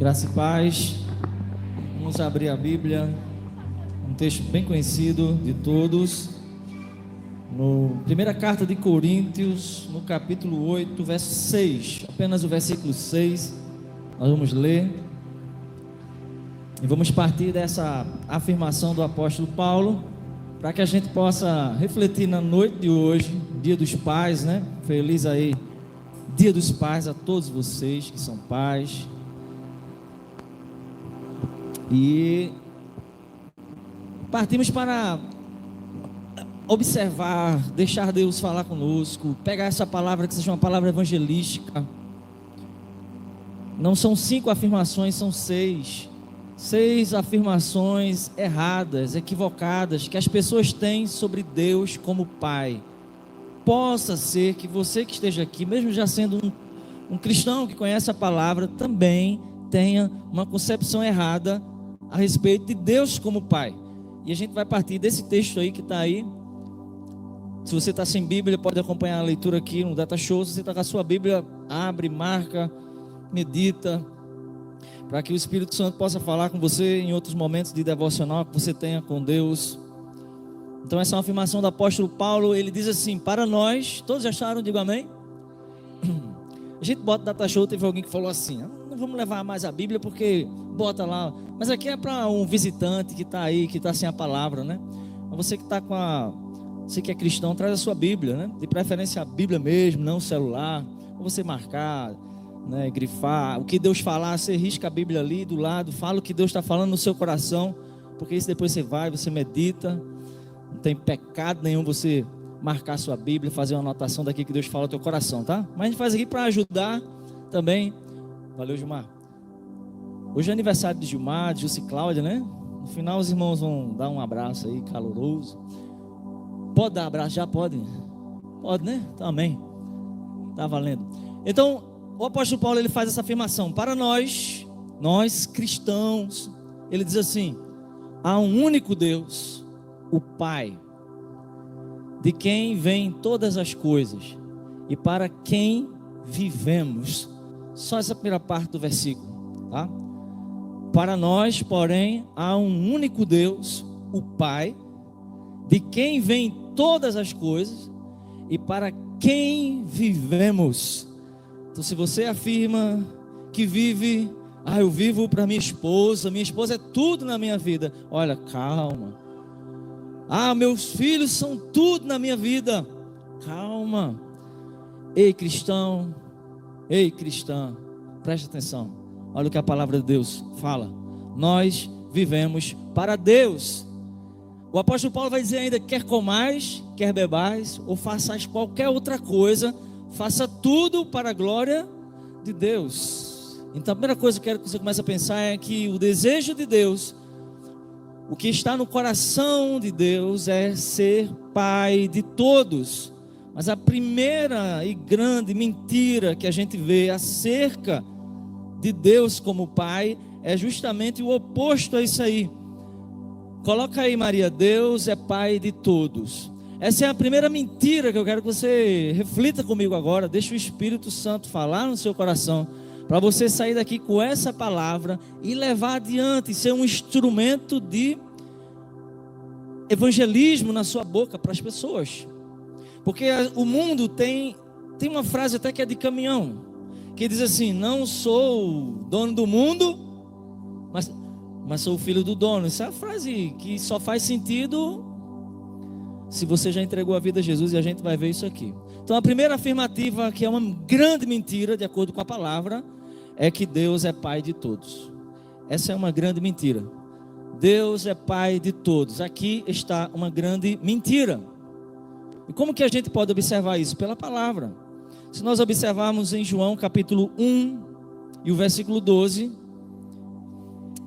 Graça e paz. Vamos abrir a Bíblia, um texto bem conhecido de todos, no primeira carta de Coríntios, no capítulo 8, verso 6, apenas o versículo 6, nós vamos ler, e vamos partir dessa afirmação do apóstolo Paulo, para que a gente possa refletir na noite de hoje, dia dos pais, né? Feliz aí, dia dos pais a todos vocês que são pais. E partimos para observar, deixar Deus falar conosco, pegar essa palavra que seja uma palavra evangelística. Não são 5 afirmações, são 6 afirmações erradas, equivocadas, que as pessoas têm sobre Deus como Pai. Possa ser que você que esteja aqui, mesmo já sendo um cristão que conhece a palavra, também tenha uma concepção errada a respeito de Deus como Pai. E a gente vai partir desse texto aí que está aí. Se você está sem Bíblia, pode acompanhar a leitura aqui no Data Show. Se você está com a sua Bíblia, abre, marca, medita, para que o Espírito Santo possa falar com você em outros momentos de devocional que você tenha com Deus. Então essa é uma afirmação do apóstolo Paulo. Ele diz assim: para nós, todos acharam? Digo amém. A gente bota Data Show, teve alguém que falou assim: não vamos levar mais a Bíblia porque bota lá, mas aqui é para um visitante que está aí, que está sem a palavra, né? Você que está você que é cristão, traz a sua Bíblia, né? De preferência a Bíblia mesmo, não o celular, para você marcar, né? Grifar, o que Deus falar, você risca a Bíblia ali do lado, fala o que Deus está falando no seu coração, porque isso depois você medita, não tem pecado nenhum você marcar a sua Bíblia, fazer uma anotação daqui que Deus fala no teu coração, tá? Mas a gente faz aqui para ajudar também. Valeu, Gilmar. Hoje é aniversário de Gilmar, de Jussi e Cláudia, né? No final os irmãos vão dar um abraço aí, caloroso. Pode dar abraço? Já pode? Pode, né? Então, amém. Tá valendo. Então, o apóstolo Paulo, ele faz essa afirmação. Para nós cristãos, ele diz assim: há um único Deus, o Pai, de quem vêm todas as coisas e para quem vivemos. Só essa primeira parte do versículo, tá? Para nós, porém, há um único Deus, o Pai, de quem vêm todas as coisas e para quem vivemos. Então, se você afirma que vive, eu vivo para minha esposa é tudo na minha vida. Olha, calma. Meus filhos são tudo na minha vida. Calma. Ei, cristão, ei, cristã, preste atenção. Olha o que a palavra de Deus fala. Nós vivemos para Deus. O apóstolo Paulo vai dizer ainda: quer comais, quer bebais, ou façais qualquer outra coisa, faça tudo para a glória de Deus. Então a primeira coisa que eu quero que você comece a pensar é que o desejo de Deus, o que está no coração de Deus, é ser Pai de todos. Mas a primeira e grande mentira que a gente vê acerca de Deus como Pai é justamente o oposto a isso aí. Coloca aí, Maria: Deus é Pai de todos. Essa é a primeira mentira que eu quero que você reflita comigo agora. Deixa o Espírito Santo falar no seu coração, para você sair daqui com essa palavra e levar adiante, ser um instrumento de evangelismo na sua boca para as pessoas. Porque o mundo tem uma frase até que é de caminhão, que diz assim: não sou dono do mundo, mas sou o filho do dono. Essa é a frase que só faz sentido se você já entregou a vida a Jesus, e a gente vai ver isso aqui. Então a primeira afirmativa, que é uma grande mentira, de acordo com a palavra, é que Deus é Pai de todos. Essa é uma grande mentira. Deus é Pai de todos. Aqui está uma grande mentira. E como que a gente pode observar isso? Pela palavra. Se nós observarmos em João capítulo 1 e o versículo 12,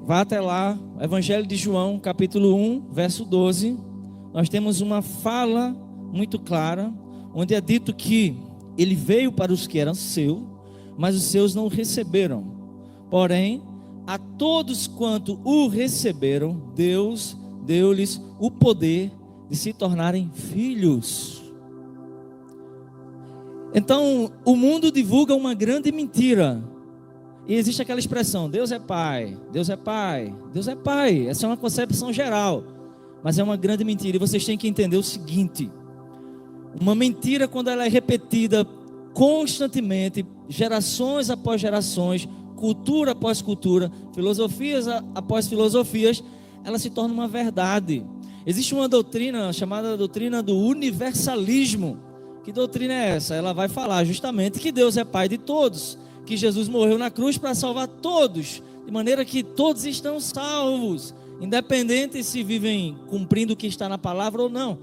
vá até lá, Evangelho de João capítulo 1, verso 12, nós temos uma fala muito clara, onde é dito que ele veio para os que eram seus, mas os seus não o receberam. Porém, a todos quanto o receberam, Deus deu-lhes o poder de se tornarem filhos. Então, o mundo divulga uma grande mentira, E existe aquela expressão, Deus é Pai, Deus é Pai, Deus é Pai. Essa é uma concepção geral, mas é uma grande mentira. E vocês têm que entender o seguinte: uma mentira, quando ela é repetida constantemente, gerações após gerações, cultura após cultura, filosofias após filosofias, ela se torna uma verdade. Existe uma doutrina chamada doutrina do universalismo. Que doutrina é essa? Ela vai falar justamente que Deus é Pai de todos, que Jesus morreu na cruz para salvar todos, de maneira que todos estão salvos, independente se vivem cumprindo o que está na palavra ou não.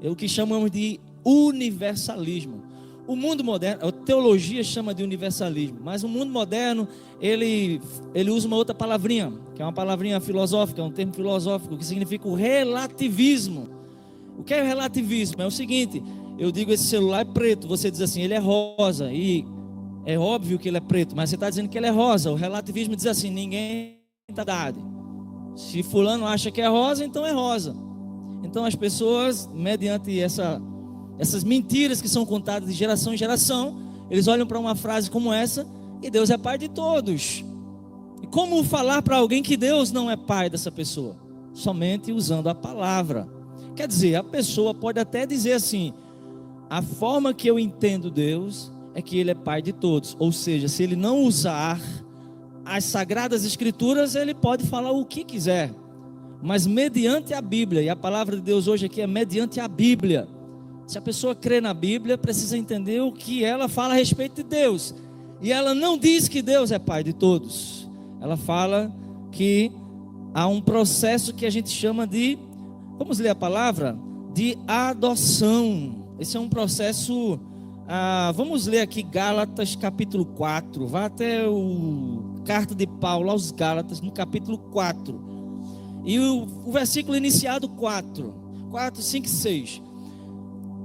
É o que chamamos de universalismo. O mundo moderno, a teologia chama de universalismo, mas o mundo moderno, ele usa uma outra palavrinha, que é uma palavrinha filosófica, um termo filosófico, que significa o relativismo. O que é o relativismo? É o seguinte: eu digo, esse celular é preto, você diz assim, ele é rosa, e é óbvio que ele é preto, mas você está dizendo que ele é rosa. O relativismo diz assim, ninguém está dado. Se fulano acha que é rosa, então é rosa. Então as pessoas, mediante essas mentiras que são contadas de geração em geração, eles olham para uma frase como essa, e Deus é Pai de todos. E como falar para alguém que Deus não é Pai dessa pessoa? Somente usando a palavra. Quer dizer, a pessoa pode até dizer assim, a forma que eu entendo Deus é que Ele é Pai de todos. Ou seja, se ele não usar as Sagradas Escrituras, ele pode falar o que quiser, mas mediante a Bíblia. E a palavra de Deus hoje aqui é mediante a Bíblia. Se a pessoa crê na Bíblia, precisa entender o que ela fala a respeito de Deus. E ela não diz que Deus é Pai de todos. Ela fala que há um processo que a gente chama de, vamos ler a palavra, de adoção. Esse é um processo, vamos ler aqui Gálatas capítulo 4, vá até o carta de Paulo aos Gálatas, no capítulo 4, e o versículo iniciado 4, 5 e 6,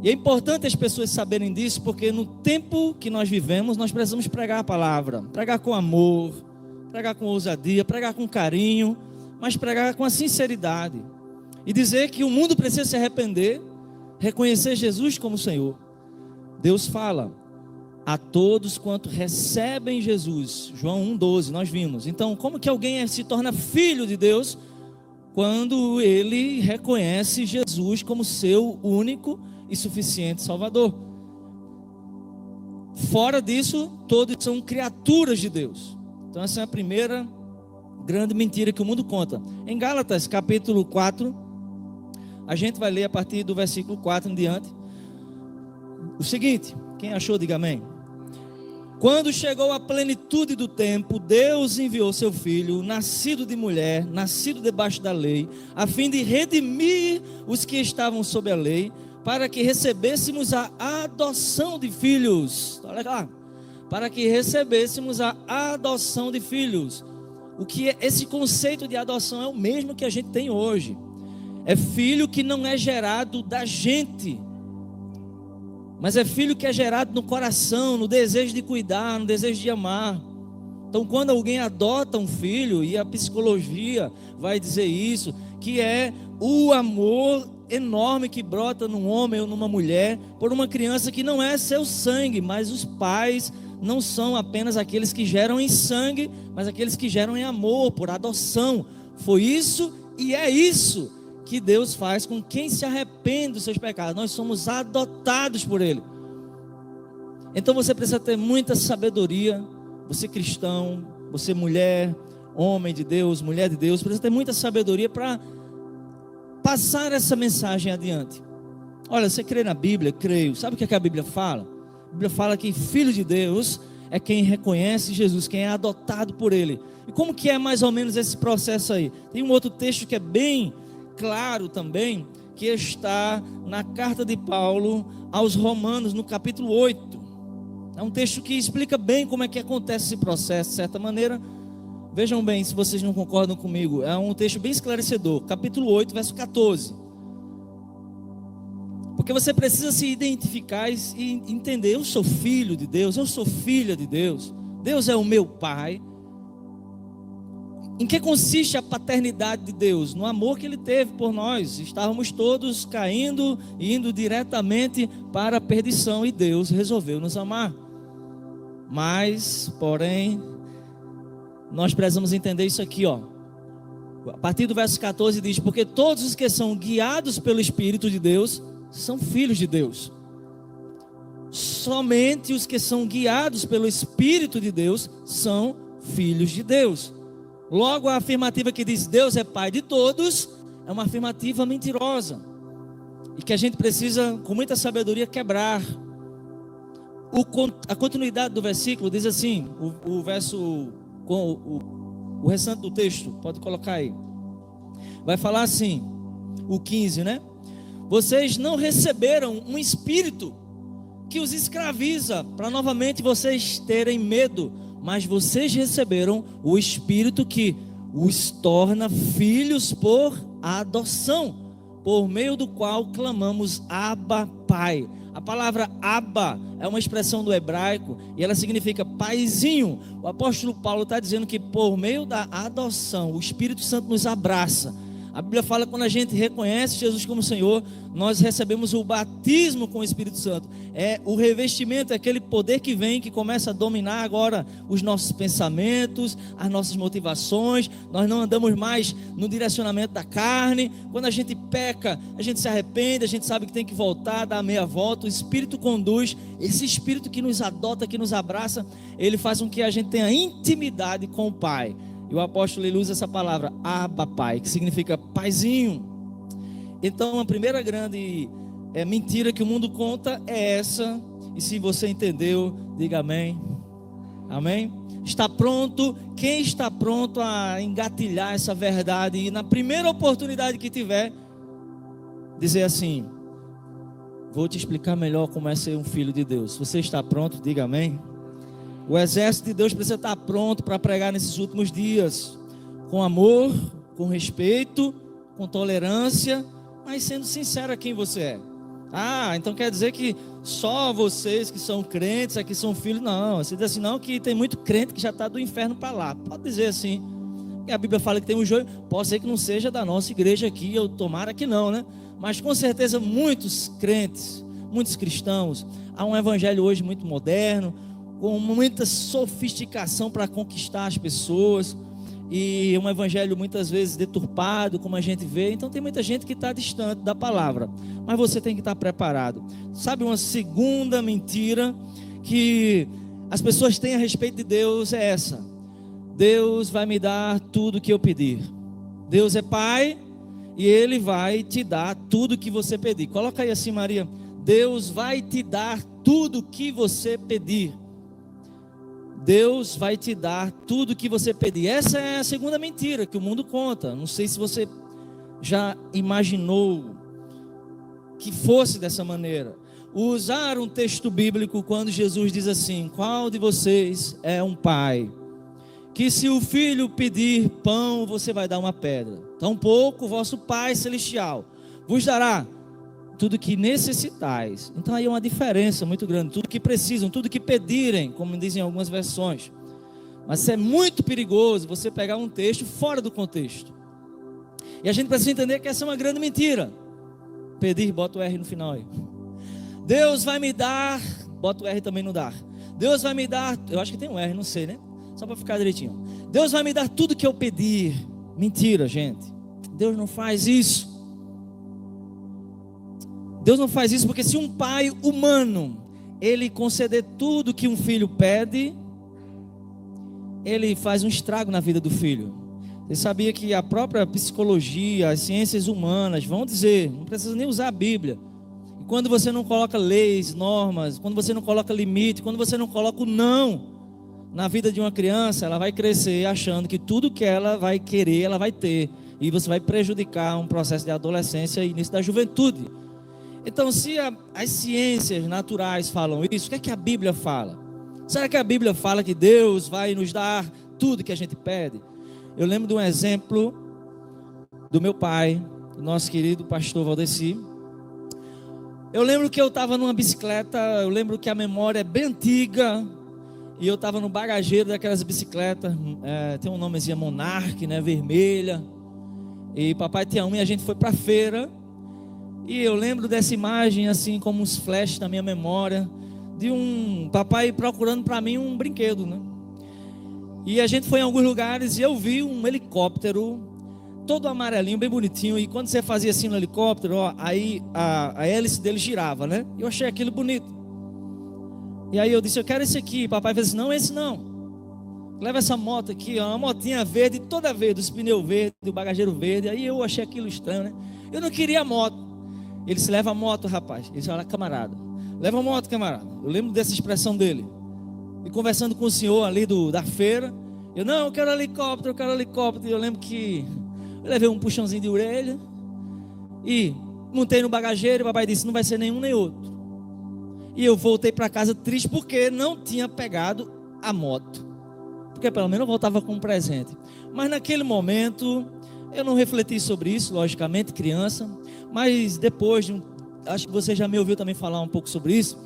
e é importante as pessoas saberem disso, porque no tempo que nós vivemos, nós precisamos pregar a palavra, pregar com amor, pregar com ousadia, pregar com carinho, mas pregar com a sinceridade, e dizer que o mundo precisa se arrepender, reconhecer Jesus como Senhor. Deus fala a todos quanto recebem Jesus, João 1,12, nós vimos. Então, como que alguém se torna filho de Deus? Quando ele reconhece Jesus como seu único e suficiente Salvador. Fora disso, todos são criaturas de Deus. Então essa é a primeira grande mentira que o mundo conta. Em Gálatas capítulo 4, a gente vai ler a partir do versículo 4 em diante o seguinte, quem achou diga amém. Quando chegou a plenitude do tempo, Deus enviou seu Filho, nascido de mulher, nascido debaixo da lei, a fim de redimir os que estavam sob a lei, para que recebêssemos a adoção de filhos. Olha lá, para que recebêssemos a adoção de filhos. O que é esse conceito de adoção? É o mesmo que a gente tem hoje. É filho que não é gerado da gente, mas é filho que é gerado no coração, no desejo de cuidar, no desejo de amar. Então quando alguém adota um filho, e a psicologia vai dizer isso, que é o amor enorme que brota num homem ou numa mulher, por uma criança que não é seu sangue, mas os pais não são apenas aqueles que geram em sangue, mas aqueles que geram em amor, por adoção. Foi isso e é isso que Deus faz com quem se arrepende dos seus pecados. Nós somos adotados por Ele. Então você precisa ter muita sabedoria, você cristão, você mulher, homem de Deus, mulher de Deus, precisa ter muita sabedoria para passar essa mensagem adiante. Olha, você crê na Bíblia? Creio. Sabe o que a Bíblia fala? A Bíblia fala que filho de Deus é quem reconhece Jesus, quem é adotado por Ele. E como que é mais ou menos esse processo aí? Tem um outro texto que é bem claro também, que está na carta de Paulo aos Romanos, no capítulo 8. É um texto que explica bem como é que acontece esse processo, de certa maneira. Vejam bem, se vocês não concordam comigo, é um texto bem esclarecedor, capítulo 8, verso 14. Porque você precisa se identificar e entender, eu sou filho de Deus, eu sou filha de Deus, Deus é o meu Pai. Em que consiste a paternidade de Deus? No amor que Ele teve por nós. Estávamos todos caindo e indo diretamente para a perdição, e Deus resolveu nos amar. Mas, porém, nós precisamos entender isso aqui, ó. A partir do verso 14 diz: porque todos os que são guiados pelo Espírito de Deus são filhos de Deus. Somente os que são guiados pelo Espírito de Deus são filhos de Deus. Logo, a afirmativa que diz Deus é Pai de todos é uma afirmativa mentirosa, e que a gente precisa, com muita sabedoria, quebrar. A continuidade do versículo diz assim, o verso, o restante do texto, pode colocar aí, vai falar assim, o 15, né? Vocês não receberam um espírito que os escraviza, para novamente vocês terem medo, mas vocês receberam o Espírito que os torna filhos por adoção, por meio do qual clamamos Abba, Pai. A palavra Abba é uma expressão do hebraico e ela significa paizinho. O apóstolo Paulo está dizendo que por meio da adoção, o Espírito Santo nos abraça. A Bíblia fala que quando a gente reconhece Jesus como Senhor, nós recebemos o batismo com o Espírito Santo. É o revestimento, é aquele poder que vem, que começa a dominar agora os nossos pensamentos, as nossas motivações. Nós não andamos mais no direcionamento da carne. Quando a gente peca, a gente se arrepende, a gente sabe que tem que voltar, dar a meia volta. O Espírito conduz, esse Espírito que nos adota, que nos abraça, ele faz com que a gente tenha intimidade com o Pai. E o apóstolo ele usa essa palavra Abba, Pai, que significa paizinho. Então a primeira grande mentira que o mundo conta é essa. E se você entendeu, diga amém. Amém? Está pronto? Quem está pronto a engatilhar essa verdade e na primeira oportunidade que tiver, dizer assim: vou te explicar melhor como é ser um filho de Deus. Você está pronto? Diga amém. O exército de Deus precisa estar pronto para pregar nesses últimos dias, com amor, com respeito, com tolerância, mas sendo sincero a quem você é. Então quer dizer que só vocês que são crentes aqui são filhos? Não, você diz assim, não, que tem muito crente que já está do inferno para lá. Pode dizer assim, e a Bíblia fala que tem um joio, pode ser que não seja da nossa igreja aqui, eu tomara que não, né? Mas com certeza muitos crentes, muitos cristãos, há um evangelho hoje muito moderno, com muita sofisticação para conquistar as pessoas, e um evangelho muitas vezes deturpado, como a gente vê. Então tem muita gente que está distante da palavra, mas você tem que estar preparado. Sabe, uma segunda mentira que as pessoas têm a respeito de Deus é essa: Deus vai me dar tudo que eu pedir. Deus é Pai e Ele vai te dar tudo que você pedir. Coloca aí assim, Maria: Deus vai te dar tudo que você pedir. Deus vai te dar tudo o que você pedir. Essa é a segunda mentira que o mundo conta. Não sei se você já imaginou que fosse dessa maneira. Usar um texto bíblico quando Jesus diz assim: qual de vocês é um pai que se o filho pedir pão, você vai dar uma pedra? Tampouco o vosso Pai Celestial vos dará tudo que necessitais. Então aí é uma diferença muito grande. Tudo que precisam, tudo que pedirem, como dizem algumas versões. Mas é muito perigoso você pegar um texto fora do contexto. E a gente precisa entender que essa é uma grande mentira. Pedir, bota o R no final aí. Deus vai me dar, bota o R também no dar. Deus vai me dar, eu acho que tem um R, não sei, né? Só para ficar direitinho. Deus vai me dar tudo que eu pedir. Mentira, gente. Deus não faz isso. Deus não faz isso, porque se um pai humano, ele conceder tudo que um filho pede, ele faz um estrago na vida do filho. Você sabia que a própria psicologia, as ciências humanas vão dizer, não precisa nem usar a Bíblia, quando você não coloca leis, normas, quando você não coloca limite, quando você não coloca o não na vida de uma criança, ela vai crescer achando que tudo que ela vai querer, ela vai ter, e você vai prejudicar um processo de adolescência e início da juventude. Então, se as ciências naturais falam isso, o que é que a Bíblia fala? Será que a Bíblia fala que Deus vai nos dar tudo que a gente pede? Eu lembro de um exemplo do meu pai, do nosso querido pastor Valdeci. Eu lembro que eu estava numa bicicleta, eu lembro que a memória é bem antiga, e eu estava no bagageiro daquelas bicicletas, tem um nomezinho Monarch, né, vermelha, e papai tinha uma e a gente foi para a feira. E eu lembro dessa imagem assim como uns flashes na minha memória, de um papai procurando para mim um brinquedo, né? E a gente foi em alguns lugares e eu vi um helicóptero todo amarelinho, bem bonitinho. E quando você fazia assim no helicóptero, ó, aí a hélice dele girava, né? Eu achei aquilo bonito. E aí eu disse, eu quero esse aqui. Papai fez assim, não, esse não. Leva essa moto aqui, ó, uma motinha verde, toda verde, os pneus verdes, o bagageiro verde. Aí eu achei aquilo estranho, né? Eu não queria a moto. Ele disse, leva a moto, rapaz. Ele disse, olha, camarada, leva a moto, camarada. Eu lembro dessa expressão dele. E conversando com o senhor ali da feira, eu quero helicóptero, eu quero helicóptero. E eu lembro que eu levei um puxãozinho de orelha e montei no bagageiro. E o papai disse, não vai ser nenhum nem outro. E eu voltei para casa triste porque não tinha pegado a moto. Porque pelo menos eu voltava com um presente. Mas naquele momento eu não refleti sobre isso, logicamente, criança. Mas depois acho que você já me ouviu também falar um pouco sobre isso.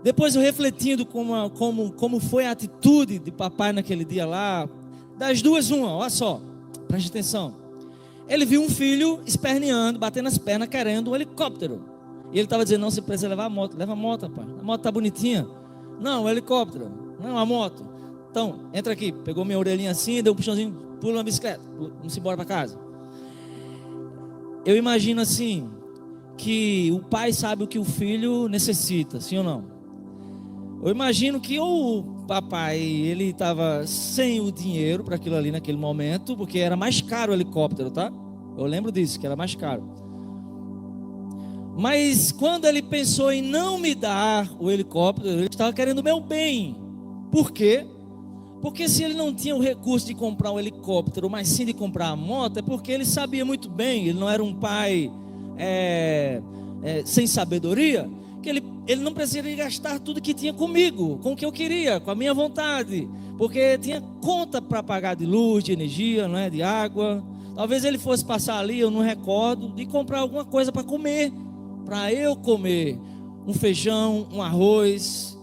Depois eu refletindo como foi a atitude de papai naquele dia lá, das duas uma, olha só, preste atenção. Ele viu um filho esperneando, batendo as pernas, querendo um helicóptero. E ele estava dizendo, não, você precisa levar a moto. Leva a moto, rapaz, a moto está bonitinha. Não, o helicóptero, não, a moto. Então, entra aqui, pegou minha orelhinha assim, deu um puxãozinho, pula uma bicicleta, vamos embora para casa. Eu imagino assim, que o pai sabe o que o filho necessita, sim ou não? Eu imagino que ou o papai, ele estava sem o dinheiro para aquilo ali naquele momento, porque era mais caro o helicóptero, tá? Eu lembro disso, que era mais caro. Mas quando ele pensou em não me dar o helicóptero, ele estava querendo o meu bem. Por quê? Porque se ele não tinha o recurso de comprar um helicóptero, mas sim de comprar a moto, é porque ele sabia muito bem, ele não era um pai sem sabedoria, que ele não precisaria gastar tudo que tinha comigo, com o que eu queria, com a minha vontade, porque tinha conta para pagar de luz, de energia, não é, de água. Talvez ele fosse passar ali, eu não recordo, de comprar alguma coisa para comer, para eu comer, um feijão, um arroz.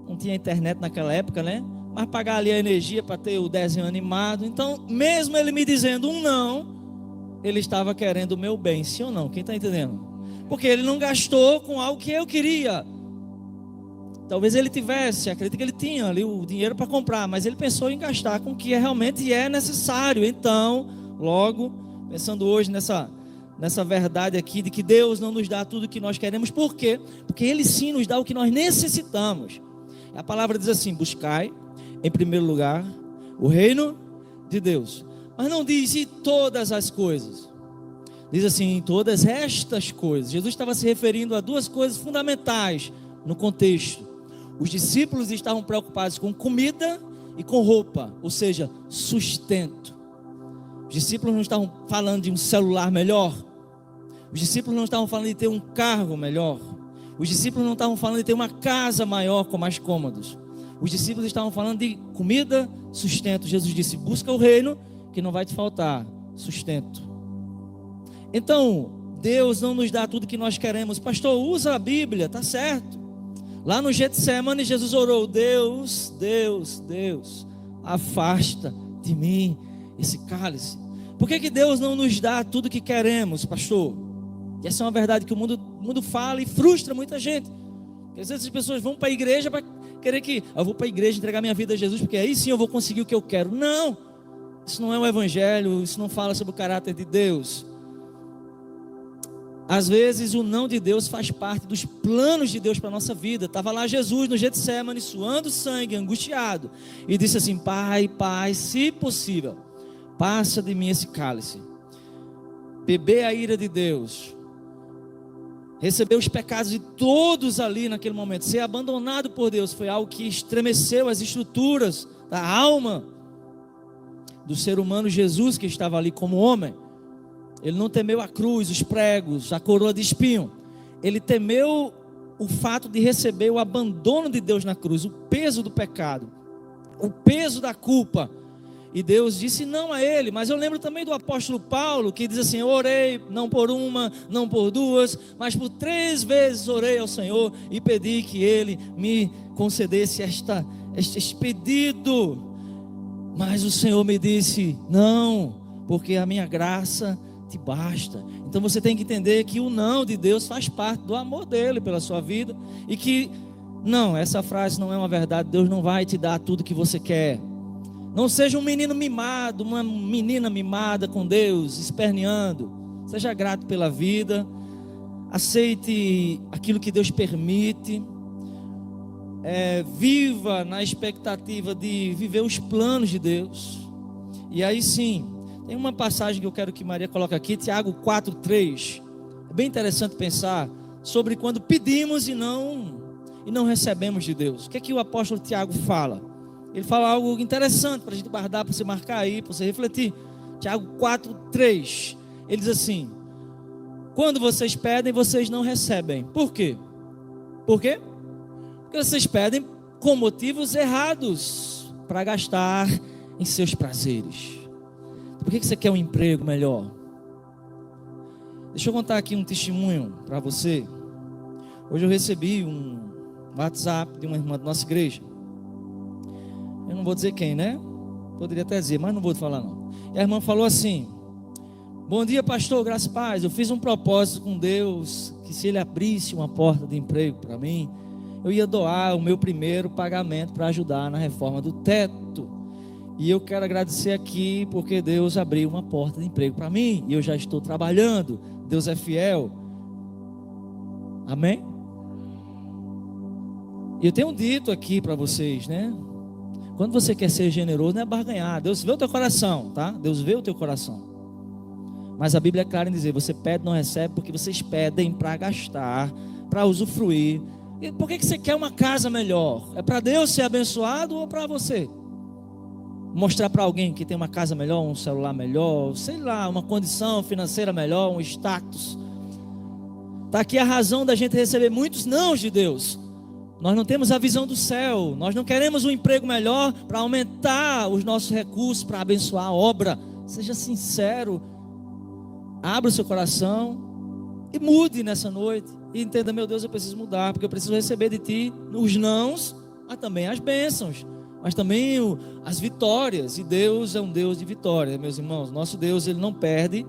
Não tinha internet naquela época, né? Mas pagar ali a energia para ter o desenho animado. Então, mesmo ele me dizendo um não, ele estava querendo o meu bem, sim ou não? Quem está entendendo? Porque ele não gastou com algo que eu queria. Talvez ele tivesse, acredito que ele tinha ali o dinheiro para comprar, mas ele pensou em gastar com o que realmente é necessário. Então, logo, pensando hoje nessa verdade aqui, de que Deus não nos dá tudo o que nós queremos. Por quê? Porque Ele sim nos dá o que nós necessitamos. A palavra diz assim, buscai em primeiro lugar o reino de Deus. Mas não diz e todas as coisas. Diz assim, todas estas coisas. Jesus estava se referindo a duas coisas fundamentais no contexto. Os discípulos estavam preocupados com comida e com roupa, ou seja, sustento. Os discípulos não estavam falando de um celular melhor. Os discípulos não estavam falando de ter um carro melhor. Os discípulos não estavam falando de ter uma casa maior com mais cômodos. Os discípulos estavam falando de comida, sustento. Jesus disse, busca o reino que não vai te faltar sustento. Então, Deus não nos dá tudo que nós queremos. Pastor, usa a Bíblia, tá certo. Lá no Getsemane, Jesus orou, Deus, Deus, Deus, afasta de mim esse cálice. Por que Deus não nos dá tudo que queremos, pastor? E essa é uma verdade que o mundo fala e frustra muita gente. Porque às vezes as pessoas vão para a igreja para querer que eu vou para a igreja entregar minha vida a Jesus, porque aí sim eu vou conseguir o que eu quero. Não, isso não é um evangelho, isso não fala sobre o caráter de Deus. Às vezes o não de Deus faz parte dos planos de Deus para a nossa vida. Estava lá Jesus no Getsemane, suando sangue, angustiado, e disse assim, Pai, se possível, passa de mim esse cálice. Beber a ira de Deus, receber os pecados de todos ali naquele momento, ser abandonado por Deus, foi algo que estremeceu as estruturas da alma do ser humano Jesus, que estava ali como homem. Ele não temeu a cruz, os pregos, a coroa de espinho. Ele temeu o fato de receber o abandono de Deus na cruz, o peso do pecado, o peso da culpa. E Deus disse não a ele. Mas eu lembro também do apóstolo Paulo, que diz assim, eu orei não por uma, não por duas, mas por 3 vezes orei ao Senhor e pedi que Ele me concedesse este pedido. Mas o Senhor me disse, não, porque a minha graça te basta. Então você tem que entender que o não de Deus faz parte do amor dele pela sua vida, e que Não, essa frase não é uma verdade. Deus não vai te dar tudo que você quer. Não seja um menino mimado, uma menina mimada com Deus, esperneando. Seja grato pela vida. Aceite aquilo que Deus permite. Viva na expectativa de viver os planos de Deus. E aí sim, tem uma passagem que eu quero que Maria coloque aqui, Tiago 4:3. É bem interessante pensar sobre quando pedimos e não recebemos de Deus. O que é que o apóstolo Tiago fala? Ele fala algo interessante para a gente guardar, para você marcar aí, para você refletir. Tiago 4:3. Ele diz assim: quando vocês pedem, vocês não recebem. Por quê? Por quê? Porque vocês pedem com motivos errados, para gastar em seus prazeres. Por que você quer um emprego melhor? Deixa eu contar aqui um testemunho para você. Hoje eu recebi um WhatsApp de uma irmã da nossa igreja. Eu não vou dizer quem, né? Poderia até dizer, mas não vou falar não. E a irmã falou assim: bom dia, pastor, graças e paz. Eu fiz um propósito com Deus, que se Ele abrisse uma porta de emprego para mim, eu ia doar o meu primeiro pagamento para ajudar na reforma do teto. E eu quero agradecer aqui, porque Deus abriu uma porta de emprego para mim, e eu já estou trabalhando. Deus é fiel. Amém? E eu tenho dito aqui para vocês, né? Quando você quer ser generoso, não é barganhar. Deus vê o teu coração, tá? Deus vê o teu coração. Mas a Bíblia é clara em dizer: você pede, não recebe, porque vocês pedem para gastar, para usufruir. E por que você quer uma casa melhor? É para Deus ser abençoado ou para você? Mostrar para alguém que tem uma casa melhor, um celular melhor, sei lá, uma condição financeira melhor, um status. Está aqui a razão da gente receber muitos nãos de Deus. Nós não temos a visão do céu. Nós não queremos um emprego melhor para aumentar os nossos recursos, para abençoar a obra. Seja sincero. Abra o seu coração e mude nessa noite. E entenda: meu Deus, eu preciso mudar, porque eu preciso receber de Ti os nãos, mas também as bênçãos, mas também as vitórias. E Deus é um Deus de vitória, meus irmãos. Nosso Deus, Ele não perde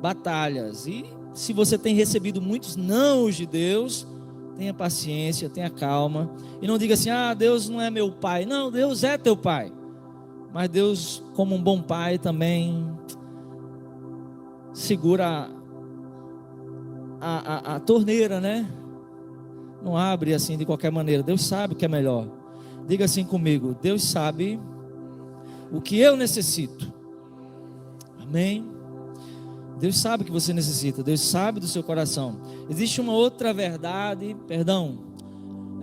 batalhas. E se você tem recebido muitos nãos de Deus, tenha paciência, tenha calma. E não diga assim: ah, Deus não é meu pai. Não, Deus é teu pai. Mas Deus, como um bom pai, também segura a torneira, né? Não abre assim de qualquer maneira. Deus sabe o que é melhor. Diga assim comigo: Deus sabe o que eu necessito. Amém? Deus sabe o que você necessita. Deus sabe do seu coração. Existe uma outra verdade,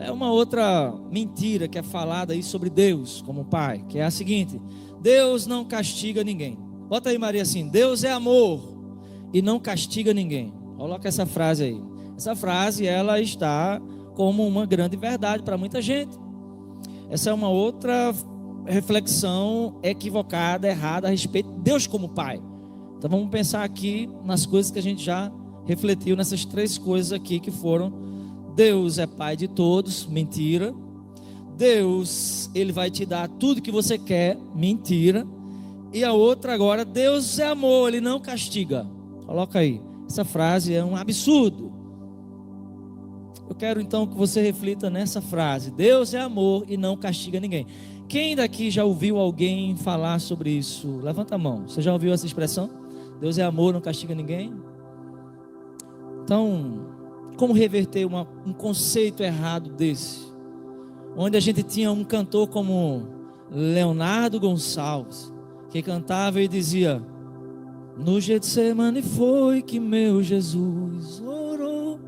é uma outra mentira que é falada aí sobre Deus como Pai, que é a seguinte: Deus não castiga ninguém. Bota aí, Maria, assim: Deus é amor e não castiga ninguém. Coloca essa frase aí. Essa frase, ela está como uma grande verdade para muita gente. Essa é uma outra reflexão equivocada, errada a respeito de Deus como Pai. Então vamos pensar aqui nas coisas que a gente já refletiu, nessas três coisas aqui que foram: Deus é Pai de todos, mentira. Deus, Ele vai te dar tudo que você quer, mentira. E a outra agora: Deus é amor, Ele não castiga. Coloca aí. Essa frase é um absurdo. Eu quero então que você reflita nessa frase: Deus é amor e não castiga ninguém. Quem daqui já ouviu alguém falar sobre isso? Levanta a mão. Você já ouviu essa expressão? Deus é amor, não castiga ninguém? Então, como reverter um conceito errado desse? Onde a gente tinha um cantor como Leonardo Gonçalves, que cantava e dizia: no Getsemane foi que meu Jesus orou.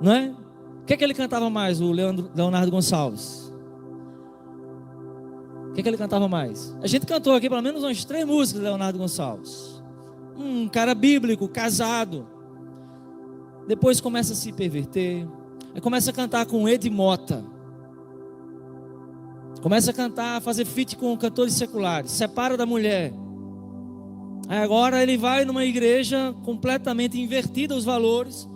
Não é? O que ele cantava mais, o Leonardo Gonçalves? O que ele cantava mais? A gente cantou aqui pelo menos umas 3 músicas de Leonardo Gonçalves. Um cara bíblico, casado. Depois começa a se perverter. Aí começa a cantar com Ed Mota. Começa a cantar, a fazer feat com cantores seculares. Separa da mulher. Aí agora ele vai numa igreja completamente invertida os valores.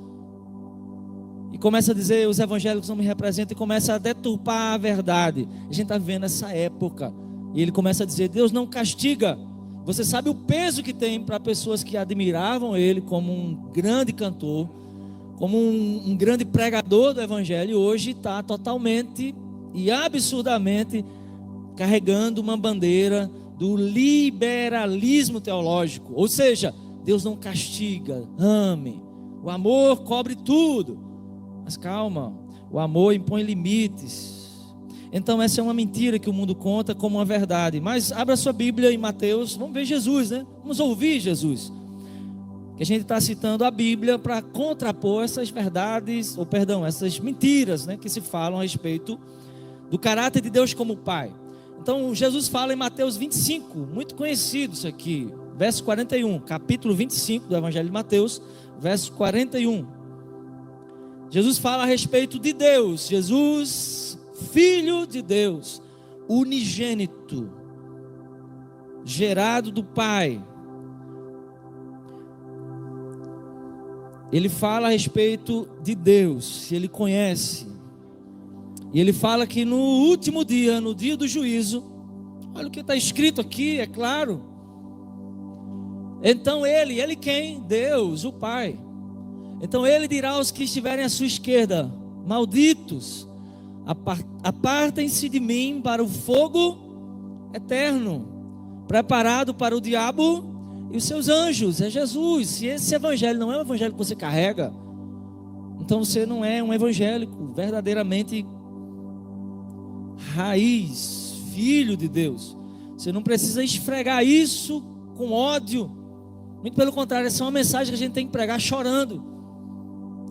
E começa a dizer: os evangélicos não me representam. E começa a deturpar a verdade. A gente está vivendo essa época. E ele começa a dizer: Deus não castiga. Você sabe o peso que tem para pessoas que admiravam ele como um grande cantor, como um grande pregador do Evangelho, e hoje está totalmente e absurdamente carregando uma bandeira do liberalismo teológico. Ou seja, Deus não castiga, ame. O amor cobre tudo. Mas calma, o amor impõe limites. Então essa é uma mentira que o mundo conta como uma verdade. Mas abra sua Bíblia em Mateus, vamos ver Jesus, né? Vamos ouvir Jesus. Que a gente está citando a Bíblia para contrapor essas verdades, ou perdão, essas mentiras, né, que se falam a respeito do caráter de Deus como Pai. Então Jesus fala em Mateus 25, muito conhecido isso aqui, verso 41, capítulo 25 do Evangelho de Mateus, verso 41. Jesus fala a respeito de Deus, Jesus, Filho de Deus, unigênito, gerado do Pai. Ele fala a respeito de Deus, se ele conhece. E ele fala que no último dia, no dia do juízo, olha o que está escrito aqui, é claro. Então ele quem? Deus, o Pai. Então ele dirá aos que estiverem à sua esquerda: malditos, apartem-se de mim para o fogo eterno, preparado para o diabo e os seus anjos. É Jesus. Se esse evangelho não é o evangelho que você carrega, então você não é um evangélico verdadeiramente raiz, filho de Deus. Você não precisa esfregar isso com ódio. Muito pelo contrário, essa é uma mensagem que a gente tem que pregar chorando.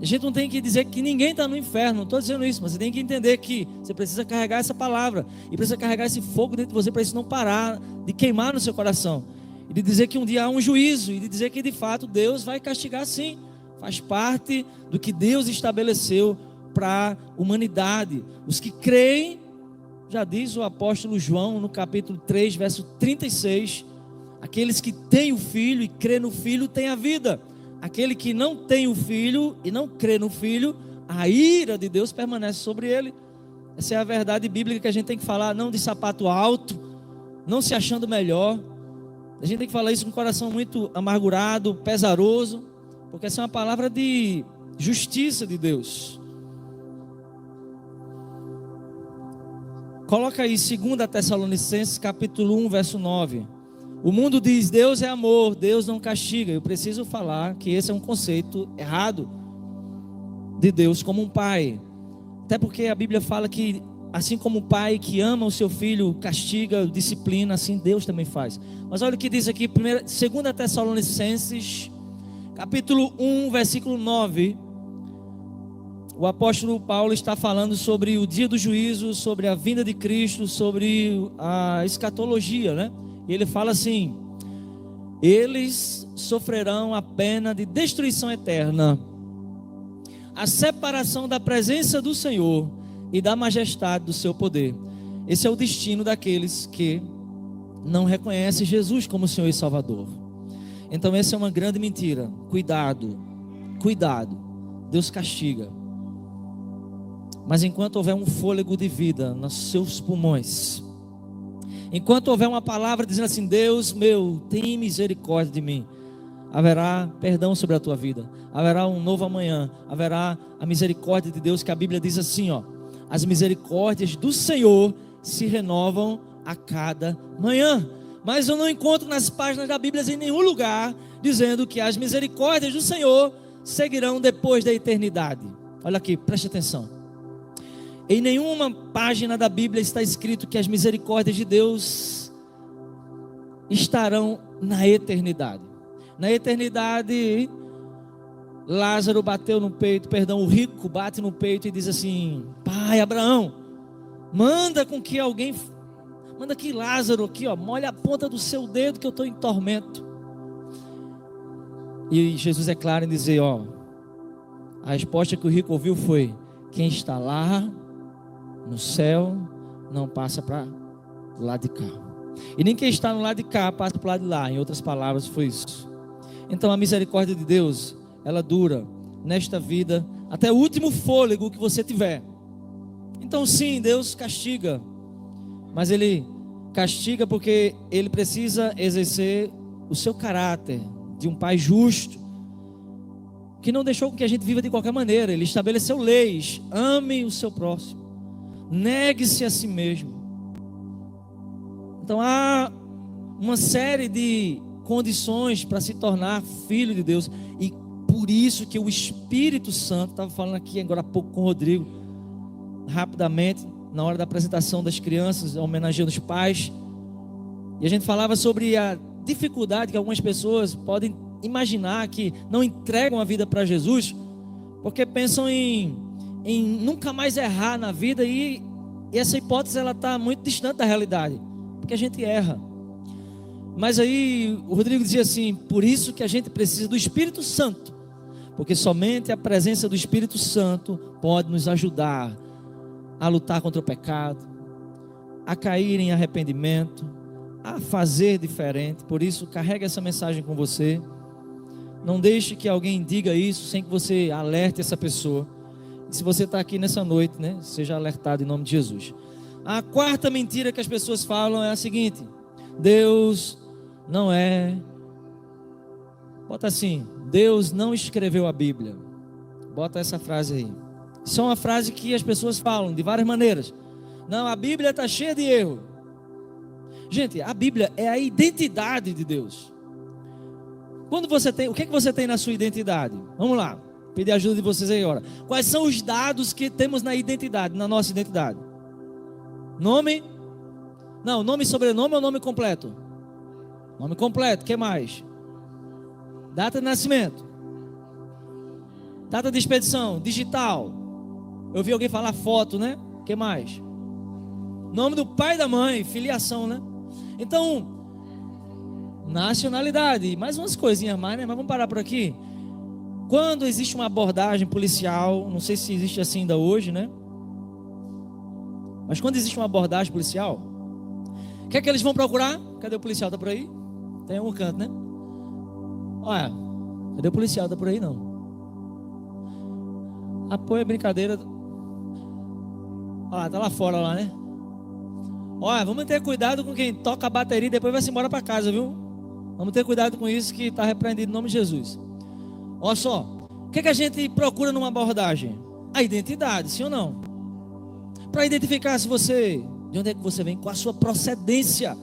A gente não tem que dizer que ninguém está no inferno, não estou dizendo isso, mas você tem que entender que você precisa carregar essa palavra, e precisa carregar esse fogo dentro de você, para isso não parar de queimar no seu coração, e de dizer que um dia há um juízo, e de dizer que de fato Deus vai castigar sim, faz parte do que Deus estabeleceu para a humanidade. Os que creem, já diz o apóstolo João no capítulo 3, verso 36, aqueles que têm o Filho e crê no Filho têm a vida. Aquele que não tem o Filho e não crê no Filho, a ira de Deus permanece sobre ele. Essa é a verdade bíblica que a gente tem que falar, não de sapato alto, não se achando melhor. A gente tem que falar isso com o coração muito amargurado, pesaroso, porque essa é uma palavra de justiça de Deus. Coloca aí 2 Tessalonicenses capítulo 1, verso 9. O mundo diz: Deus é amor, Deus não castiga. Eu preciso falar que esse é um conceito errado de Deus como um pai. Até porque a Bíblia fala que assim como o pai que ama o seu filho castiga, disciplina, assim Deus também faz. Mas olha o que diz aqui, 2 Tessalonicenses capítulo 1, versículo 9. O apóstolo Paulo está falando sobre o dia do juízo, sobre a vinda de Cristo, sobre a escatologia, né? E ele fala assim: eles sofrerão a pena de destruição eterna, a separação da presença do Senhor e da majestade do seu poder. Esse é o destino daqueles que não reconhecem Jesus como Senhor e Salvador. Então essa é uma grande mentira. Cuidado, cuidado. Deus castiga. Mas enquanto houver um fôlego de vida nos seus pulmões, enquanto houver uma palavra dizendo assim: Deus meu, tem misericórdia de mim, haverá perdão sobre a tua vida, haverá um novo amanhã, haverá a misericórdia de Deus, que a Bíblia diz assim, ó: as misericórdias do Senhor se renovam a cada manhã. Mas eu não encontro nas páginas da Bíblia em nenhum lugar dizendo que as misericórdias do Senhor seguirão depois da eternidade. Olha aqui, preste atenção. Em nenhuma página da Bíblia está escrito que as misericórdias de Deus estarão na eternidade. Na eternidade, Lázaro bateu no peito, o rico bate no peito e diz assim: Pai Abraão, manda que Lázaro aqui, ó, molhe a ponta do seu dedo que eu estou em tormento. E Jesus é claro em dizer, ó, a resposta que o rico ouviu foi: quem está lá no céu não passa para o lado de cá, e nem quem está no lado de cá passa para o lado de lá. Em outras palavras, foi isso. Então a misericórdia de Deus, ela dura nesta vida até o último fôlego que você tiver. Então sim, Deus castiga, mas Ele castiga porque Ele precisa exercer o seu caráter de um pai justo, que não deixou que a gente viva de qualquer maneira. Ele estabeleceu leis. Ame o seu próximo. Negue-se a si mesmo. Então há uma série de condições para se tornar filho de Deus. E por isso que o Espírito Santo, estava falando aqui agora há pouco com o Rodrigo, rapidamente, na hora da apresentação das crianças, homenageando os pais, e a gente falava sobre a dificuldade que algumas pessoas podem imaginar, que não entregam a vida para Jesus, porque pensam em nunca mais errar na vida, e essa hipótese ela está muito distante da realidade, porque a gente erra. Mas aí o Rodrigo dizia assim: por isso que a gente precisa do Espírito Santo, porque somente a presença do Espírito Santo pode nos ajudar a lutar contra o pecado, a cair em arrependimento, a fazer diferente. Por isso, carregue essa mensagem com você. Não deixe que alguém diga isso sem que você alerte essa pessoa. E se você está aqui nessa noite, né, seja alertado em nome de Jesus. A quarta mentira que as pessoas falam é a seguinte: Deus não é... Bota assim: Deus não escreveu a Bíblia. Bota essa frase aí. Isso é uma frase que as pessoas falam de várias maneiras. Não, a Bíblia está cheia de erro. Gente, a Bíblia é a identidade de Deus. Quando você tem, o que é que você tem na sua identidade? Vamos lá, pedir ajuda de vocês aí agora. Quais são os dados que temos na identidade, na nossa identidade? Nome? Não, nome e sobrenome ou nome completo? Nome completo, o que mais? Data de nascimento. Data de expedição, digital. Eu vi alguém falar foto, né? O que mais? Nome do pai e da mãe, filiação, né? Então, nacionalidade, mais umas coisinhas mais, né? Mas vamos parar por aqui. Quando existe uma abordagem policial, não sei se existe assim ainda hoje, né? Mas quando existe uma abordagem policial, o que é que eles vão procurar? Cadê o policial? Tá por aí? Tem um canto, né? Olha, cadê o policial? Tá por aí não. Apoio a brincadeira. Olha, tá lá fora lá, né? Olha, vamos ter cuidado com quem toca a bateria e depois vai se embora para casa, viu? Vamos ter cuidado com isso, que está repreendido em nome de Jesus. Olha só, o que é que a gente procura numa abordagem? A identidade, sim ou não? Para identificar se você, de onde é que você vem, qual a sua procedência.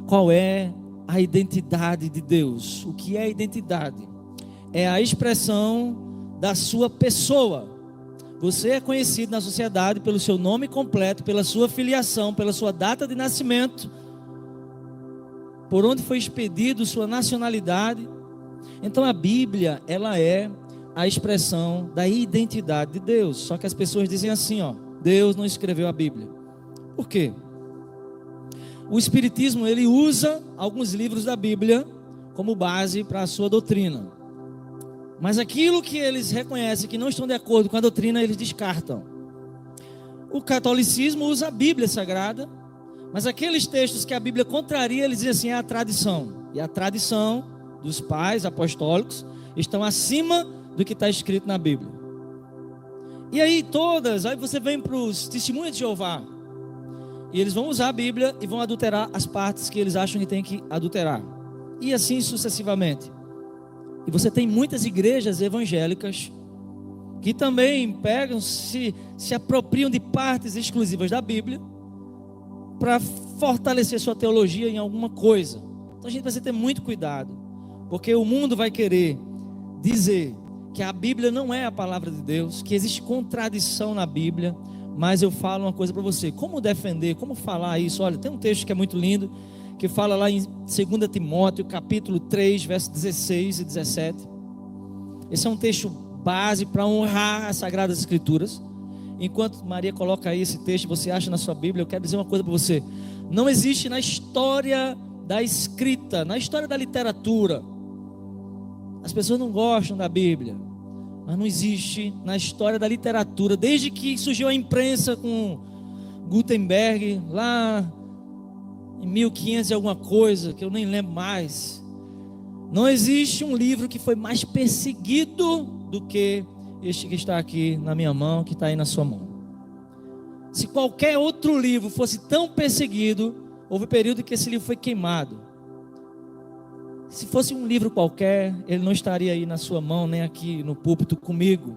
Qual é a identidade de Deus? O que é a identidade? É a expressão da sua pessoa. Você é conhecido na sociedade pelo seu nome completo, pela sua filiação, pela sua data de nascimento, por onde foi expedido, sua nacionalidade. Então a Bíblia, ela é a expressão da identidade de Deus. Só que as pessoas dizem assim, ó: Deus não escreveu a Bíblia. Por quê? O Espiritismo, ele usa alguns livros da Bíblia como base para a sua doutrina. Mas aquilo que eles reconhecem que não estão de acordo com a doutrina, eles descartam. O catolicismo usa a Bíblia Sagrada, mas aqueles textos que a Bíblia contraria, eles dizem assim: é a tradição. E a tradição dos pais apostólicos estão acima do que está escrito na Bíblia. E aí você vem para os testemunhos de Jeová, e eles vão usar a Bíblia e vão adulterar as partes que eles acham que tem que adulterar. E assim sucessivamente. E você tem muitas igrejas evangélicas que também pegam, se apropriam de partes exclusivas da Bíblia para fortalecer sua teologia em alguma coisa. Então a gente precisa ter muito cuidado, porque o mundo vai querer dizer que a Bíblia não é a palavra de Deus, que existe contradição na Bíblia. Mas eu falo uma coisa para você: como defender, como falar isso? Olha, tem um texto que é muito lindo, que fala lá em 2 Timóteo, capítulo 3, versos 16 e 17. Esse é um texto base para honrar as Sagradas Escrituras. Enquanto Maria coloca aí esse texto, você acha na sua Bíblia, eu quero dizer uma coisa para você: não existe na história da escrita, na história da literatura, as pessoas não gostam da Bíblia, mas não existe na história da literatura, desde que surgiu a imprensa com Gutenberg, lá em 1500 e alguma coisa, que eu nem lembro mais, não existe um livro que foi mais perseguido do que este que está aqui na minha mão, que está aí na sua mão. Se qualquer outro livro fosse tão perseguido, houve um período que esse livro foi queimado. Se fosse um livro qualquer, ele não estaria aí na sua mão, nem aqui no púlpito comigo.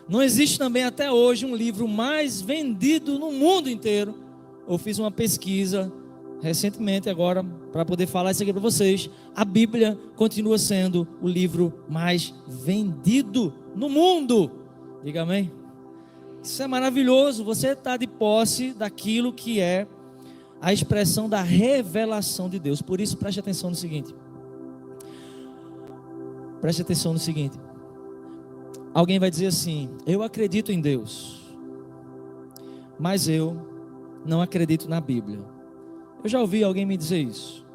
Não existe também até hoje um livro mais vendido no mundo inteiro. Eu fiz uma pesquisa recentemente agora para poder falar isso aqui para vocês. A Bíblia continua sendo o livro mais vendido no mundo. Diga amém. Isso é maravilhoso. Você está de posse daquilo que é a expressão da revelação de Deus. Por isso, preste atenção no seguinte. Preste atenção no seguinte. Alguém vai dizer assim: eu acredito em Deus, mas eu não acredito na Bíblia. Eu já ouvi alguém me dizer isso.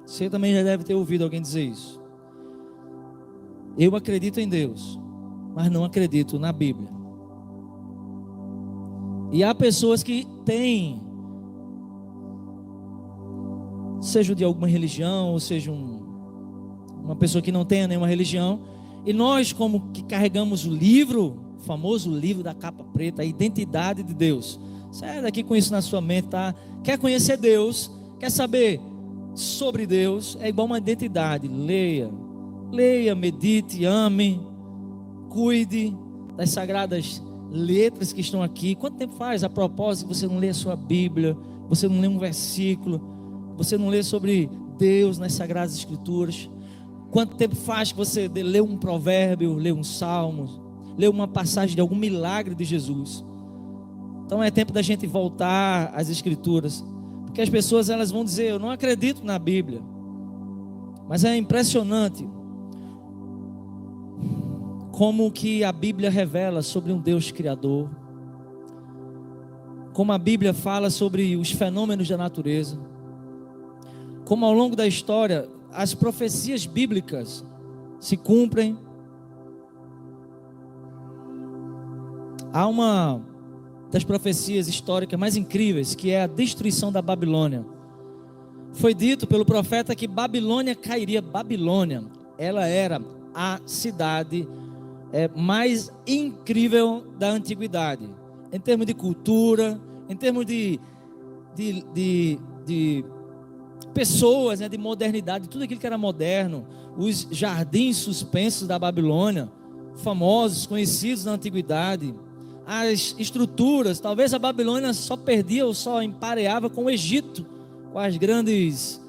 Você também já deve ter ouvido alguém dizer isso. Eu acredito em Deus, mas não acredito na Bíblia. E há pessoas que têm, seja de alguma religião, ou seja uma pessoa que não tenha nenhuma religião, e nós, como que carregamos o livro, o famoso livro da capa preta, a identidade de Deus. Sai daqui com isso na sua mente, tá? Quer conhecer Deus, quer saber sobre Deus, é igual uma identidade. Leia, medite, ame, cuide das sagradas letras que estão aqui. Quanto tempo faz, a propósito, você não lê a sua Bíblia, você não lê um versículo, você não lê sobre Deus nas sagradas escrituras? Quanto tempo faz que você lê um provérbio, lê um salmo, lê uma passagem de algum milagre de Jesus? Então é tempo da gente voltar às escrituras, porque as pessoas elas vão dizer: eu não acredito na Bíblia. Mas é impressionante como que a Bíblia revela sobre um Deus criador, como a Bíblia fala sobre os fenômenos da natureza, como ao longo da história as profecias bíblicas se cumprem. Há uma das profecias históricas mais incríveis, que é a destruição da Babilônia. Foi dito pelo profeta que Babilônia cairia. Babilônia, ela era a cidade mais incrível da antiguidade, em termos de cultura, em termos de pessoas, de modernidade, tudo aquilo que era moderno. Os jardins suspensos da Babilônia, famosos, conhecidos na antiguidade. As estruturas, talvez a Babilônia só perdia ou só empareava com o Egito, com as grandes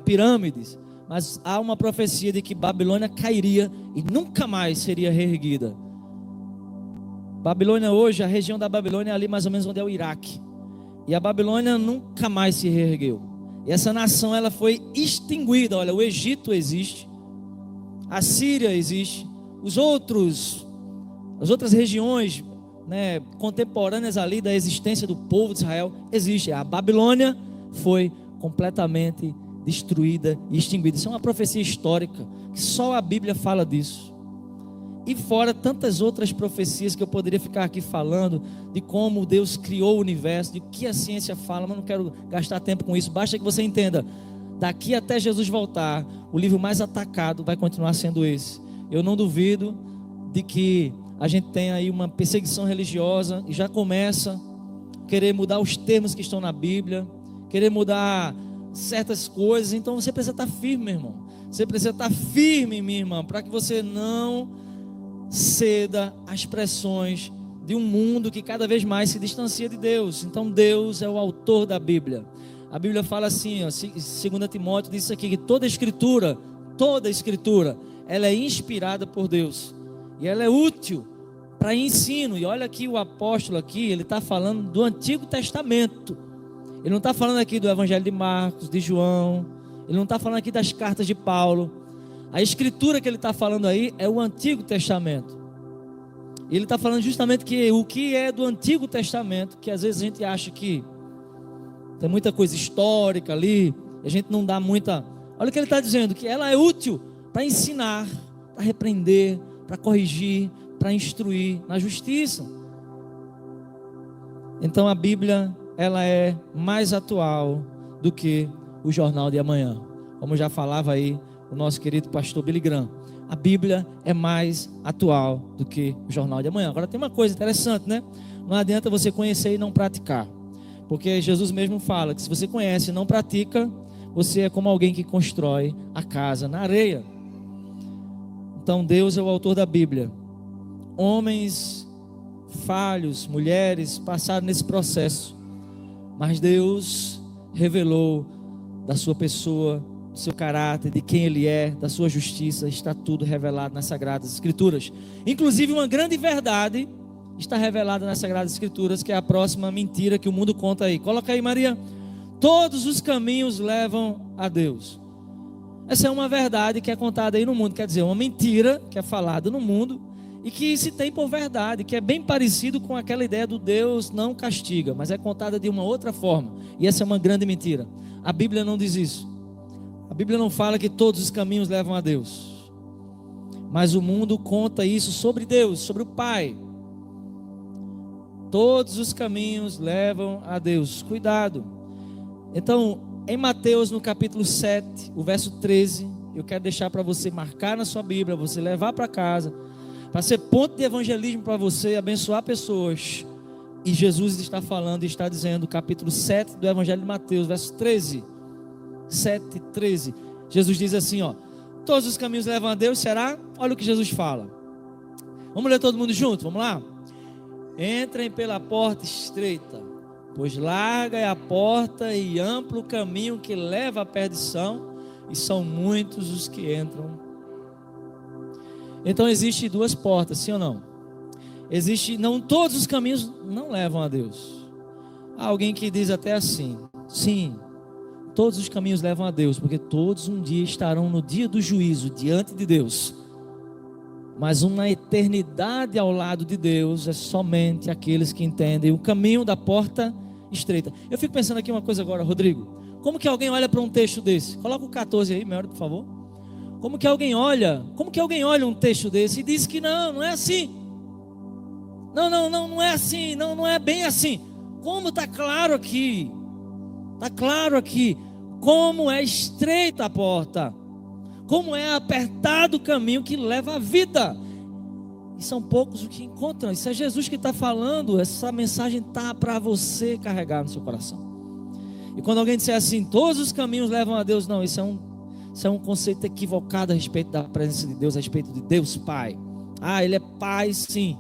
pirâmides. Mas há uma profecia de que Babilônia cairia e nunca mais seria reerguida. Babilônia hoje, a região da Babilônia é ali mais ou menos onde é o Iraque. E a Babilônia nunca mais se reergueu. E essa nação ela foi extinguida. Olha, o Egito existe, a Síria existe, as outras regiões contemporâneas ali da existência do povo de Israel existem. A Babilônia foi completamente destruída e extinguida. Isso é uma profecia histórica, que só a Bíblia fala disso. E fora tantas outras profecias que eu poderia ficar aqui falando, de como Deus criou o universo, de que a ciência fala, mas não quero gastar tempo com isso. Basta que você entenda, daqui até Jesus voltar, o livro mais atacado vai continuar sendo esse. Eu não duvido de que a gente tenha aí uma perseguição religiosa, e já começa a querer mudar os termos que estão na Bíblia, querer mudar certas coisas. Então você precisa estar firme, meu irmão. Você precisa estar firme, minha irmã, para que você não ceda às pressões de um mundo que cada vez mais se distancia de Deus. Então Deus é o autor da Bíblia. A Bíblia fala assim, 2 Timóteo diz aqui, que toda escritura, ela é inspirada por Deus, e ela é útil para ensino. E olha aqui o apóstolo aqui, ele está falando do Antigo Testamento. Ele não está falando aqui do Evangelho de Marcos, de João. Ele não está falando aqui das cartas de Paulo. A escritura que ele está falando aí é o Antigo Testamento. E ele está falando justamente que o que é do Antigo Testamento, que às vezes a gente acha que tem muita coisa histórica ali, a gente não dá muita... Olha o que ele está dizendo, que ela é útil para ensinar, para repreender, para corrigir, para instruir na justiça. Então a Bíblia, ela é mais atual do que o jornal de amanhã. Como já falava aí o nosso querido pastor Billy Graham, a Bíblia é mais atual do que o jornal de amanhã. Agora tem uma coisa interessante, né? Não adianta você conhecer e não praticar, porque Jesus mesmo fala que se você conhece e não pratica, você é como alguém que constrói a casa na areia. Então Deus é o autor da Bíblia. Homens falhos, mulheres passaram nesse processo, mas Deus revelou da sua pessoa, do seu caráter, de quem Ele é, da sua justiça. Está tudo revelado nas Sagradas Escrituras. Inclusive uma grande verdade está revelada nas Sagradas Escrituras, que é a próxima mentira que o mundo conta aí. Coloca aí, Maria. Todos os caminhos levam a Deus. Essa é uma verdade que é contada aí no mundo, quer dizer, uma mentira que é falada no mundo e que se tem por verdade, que é bem parecido com aquela ideia do Deus não castiga, mas é contada de uma outra forma. E essa é uma grande mentira. A Bíblia não diz isso. A Bíblia não fala que todos os caminhos levam a Deus, mas o mundo conta isso sobre Deus, sobre o Pai. Todos os caminhos levam a Deus. Cuidado. Então, em Mateus, no capítulo 7, o verso 13, eu quero deixar para você marcar na sua Bíblia, você levar para casa, para ser ponto de evangelismo para você, abençoar pessoas. E Jesus está falando e está dizendo, capítulo 7 do Evangelho de Mateus, verso 13, 7, 13. Jesus diz assim, ó: todos os caminhos levam a Deus, será? Olha o que Jesus fala. Vamos ler todo mundo junto, vamos lá? Entrem pela porta estreita, pois larga é a porta e amplo o caminho que leva à perdição, e são muitos os que entram. Então existem duas portas, sim ou não? Não todos os caminhos não levam a Deus. Há alguém que diz até assim: sim, todos os caminhos levam a Deus, porque todos um dia estarão no dia do juízo diante de Deus. Mas uma eternidade ao lado de Deus é somente aqueles que entendem o caminho da porta estreita. Eu fico pensando aqui uma coisa agora, Rodrigo. Como que alguém olha para um texto desse? Coloca o 14 aí, melhor, por favor. Como que alguém olha um texto desse e diz que não é assim? Não é assim, não é bem assim. Como está claro aqui, como é estreita a porta, como é apertado o caminho que leva à vida, e são poucos os que encontram. Isso é Jesus que está falando. Essa mensagem está para você carregar no seu coração. E quando alguém disser assim, todos os caminhos levam a Deus, não, isso é um conceito equivocado a respeito da presença de Deus, a respeito de Deus Pai. Ele é Pai, sim,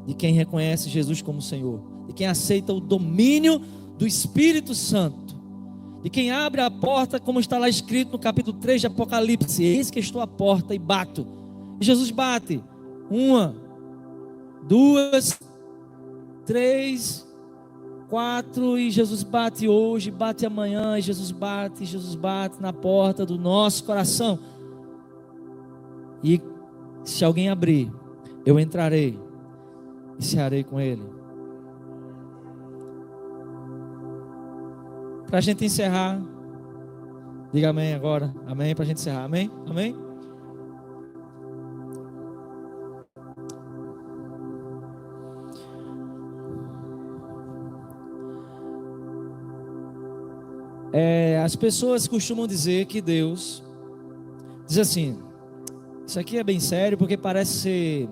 de quem reconhece Jesus como Senhor, de quem aceita o domínio do Espírito Santo, de quem abre a porta, como está lá escrito no capítulo 3 de Apocalipse: eis que estou à porta e bato. E Jesus bate, 1, 2, 3, 4, e Jesus bate hoje, bate amanhã, e Jesus bate na porta do nosso coração. E se alguém abrir, eu entrarei e cearei com ele. Para a gente encerrar, diga amém agora. Amém, para a gente encerrar. Amém? Amém? As pessoas costumam dizer que Deus diz assim: isso aqui é bem sério porque parece ser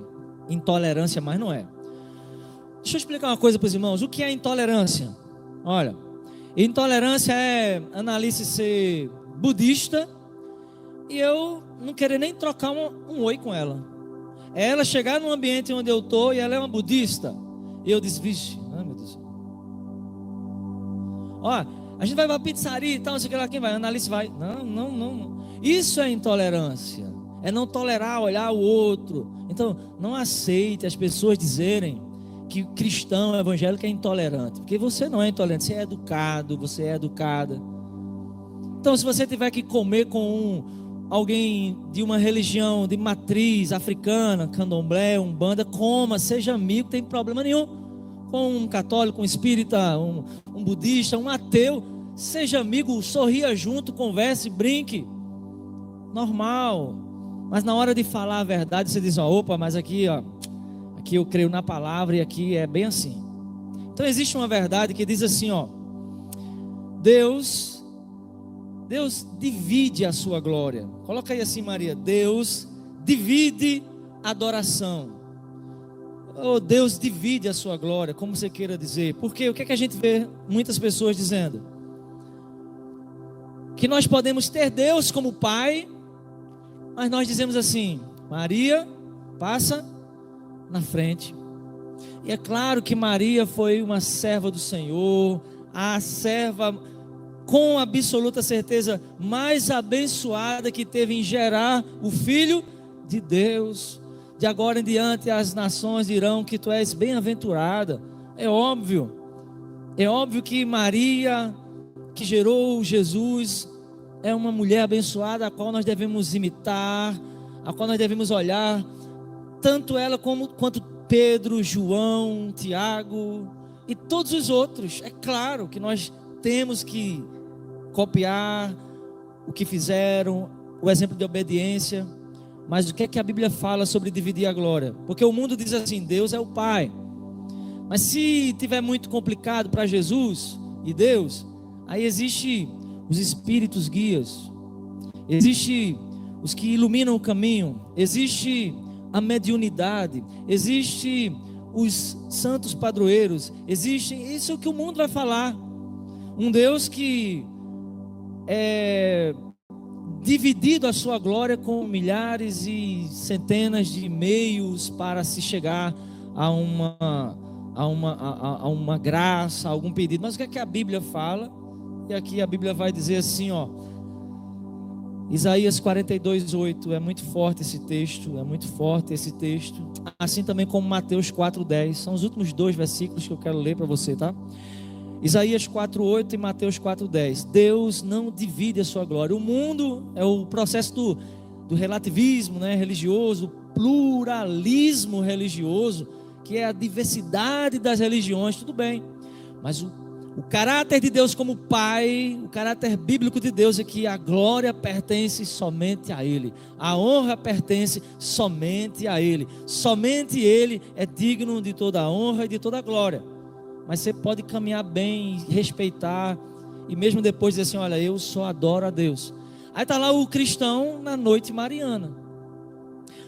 intolerância, mas não é. Deixa eu explicar uma coisa para os irmãos. O que é intolerância? Olha, intolerância é Annalise ser budista e eu não querer nem trocar um oi com ela. É ela chegar num ambiente onde eu estou e ela é uma budista, e eu disse: vixe, ai meu Deus, a gente vai para a pizzaria e tal, não sei o que lá, quem vai? A Annalise vai. Não. Isso é intolerância, é não tolerar, olhar o outro. Então, não aceite as pessoas dizerem que cristão evangélico é intolerante, porque você não é intolerante, você é educado, você é educada. Então, se você tiver que comer com alguém de uma religião de matriz africana, candomblé, umbanda, coma, seja amigo, não tem problema nenhum. Com um católico, um espírita, um budista, um ateu, seja amigo, sorria junto, converse, brinque, normal. Mas na hora de falar a verdade, você diz: opa, mas aqui eu creio na palavra e aqui é bem assim. Então existe uma verdade que diz assim, Deus divide a sua glória. Coloca aí assim, Maria: Deus divide a adoração. Deus divide a sua glória, como você queira dizer. Porque o que é que a gente vê muitas pessoas dizendo? que nós podemos ter Deus como Pai, mas nós dizemos assim: Maria, passa na frente. E é claro que Maria foi uma serva do Senhor, a serva com absoluta certeza mais abençoada que teve em gerar o Filho de Deus. De agora em diante as nações dirão que tu és bem-aventurada. É óbvio que Maria, que gerou Jesus, é uma mulher abençoada, a qual nós devemos imitar, a qual nós devemos olhar, tanto ela quanto Pedro, João, Tiago e todos os outros. É claro que nós temos que copiar o que fizeram, o exemplo de obediência. Mas o que é que a Bíblia fala sobre dividir a glória? Porque o mundo diz assim: Deus é o Pai. Mas se tiver muito complicado para Jesus e Deus, aí existe os espíritos guias, existe os que iluminam o caminho, existe a mediunidade, existe os santos padroeiros, existe isso que o mundo vai falar. Um Deus que é dividido a sua glória com milhares e centenas de meios para se chegar a uma graça, a algum pedido. Mas o que é que a Bíblia fala? E aqui a Bíblia vai dizer assim, ó, Isaías 42:8, é muito forte esse texto, assim também como Mateus 4:10, são os últimos 2 versículos que eu quero ler para você, tá? Isaías 4:8 e Mateus 4:10. Deus não divide a sua glória. O mundo é o processo do relativismo, né, religioso, pluralismo religioso, que é a diversidade das religiões, tudo bem, mas o caráter de Deus como Pai, o caráter bíblico de Deus é que a glória pertence somente a Ele, a honra pertence somente a Ele, somente Ele é digno de toda a honra e de toda a glória. Mas você pode caminhar bem, respeitar, e mesmo depois dizer assim: olha, eu só adoro a Deus. Aí está lá o cristão na noite mariana.